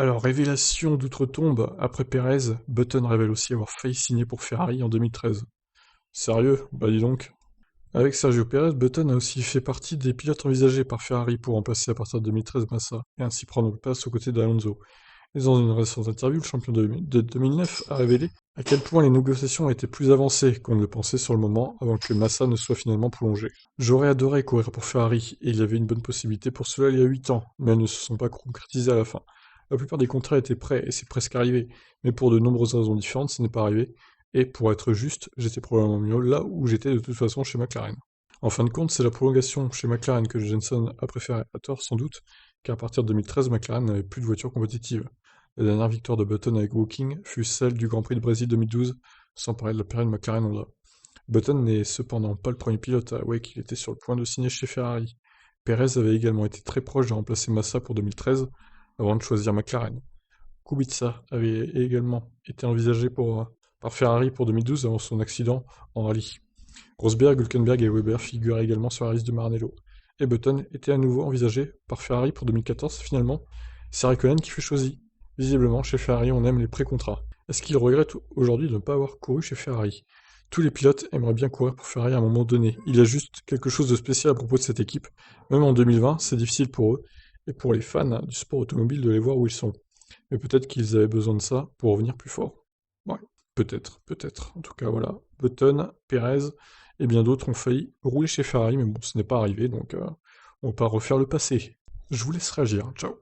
Alors, révélation d'outre-tombe, après Pérez, Button révèle aussi avoir failli signer pour Ferrari en 2013. Sérieux? Bah dis donc. Avec Sergio Pérez, Button a aussi fait partie des pilotes envisagés par Ferrari pour remplacer à partir de 2013 Massa, et ainsi prendre place aux côtés d'Alonso. Et dans une récente interview, le champion de 2009 a révélé à quel point les négociations étaient plus avancées qu'on ne le pensait sur le moment avant que Massa ne soit finalement prolongé. J'aurais adoré courir pour Ferrari, et il y avait une bonne possibilité pour cela il y a 8 ans, mais elles ne se sont pas concrétisées à la fin. La plupart des contrats étaient prêts, et c'est presque arrivé, mais pour de nombreuses raisons différentes, ce n'est pas arrivé, et pour être juste, j'étais probablement mieux là où j'étais de toute façon chez McLaren. En fin de compte, c'est la prolongation chez McLaren que Jenson a préféré, à tort sans doute, car à partir de 2013, McLaren n'avait plus de voiture compétitive. La dernière victoire de Button avec Woking fut celle du Grand Prix de Brésil 2012, sans parler de la période McLaren-Honda. Button n'est cependant pas le premier pilote à avouer qu'il était sur le point de signer chez Ferrari. Perez avait également été très proche de remplacer Massa pour 2013, avant de choisir McLaren. Kubica avait également été envisagé par Ferrari pour 2012 avant son accident en rallye. Rosberg, Hülkenberg et Weber figuraient également sur la liste de Maranello. Et Button était à nouveau envisagé par Ferrari pour 2014, finalement. C'est Raikkonen qui fut choisi. Visiblement, chez Ferrari, on aime les pré-contrats. Est-ce qu'il regrette aujourd'hui de ne pas avoir couru chez Ferrari? Tous les pilotes aimeraient bien courir pour Ferrari à un moment donné. Il y a juste quelque chose de spécial à propos de cette équipe. Même en 2020, c'est difficile pour eux, et pour les fans du sport automobile de les voir où ils sont. Mais peut-être qu'ils avaient besoin de ça pour revenir plus fort. Ouais, peut-être, peut-être. En tout cas, voilà. Button, Perez et bien d'autres ont failli rouler chez Ferrari, mais bon, ce n'est pas arrivé, donc on va pas refaire le passé. Je vous laisse réagir. Ciao.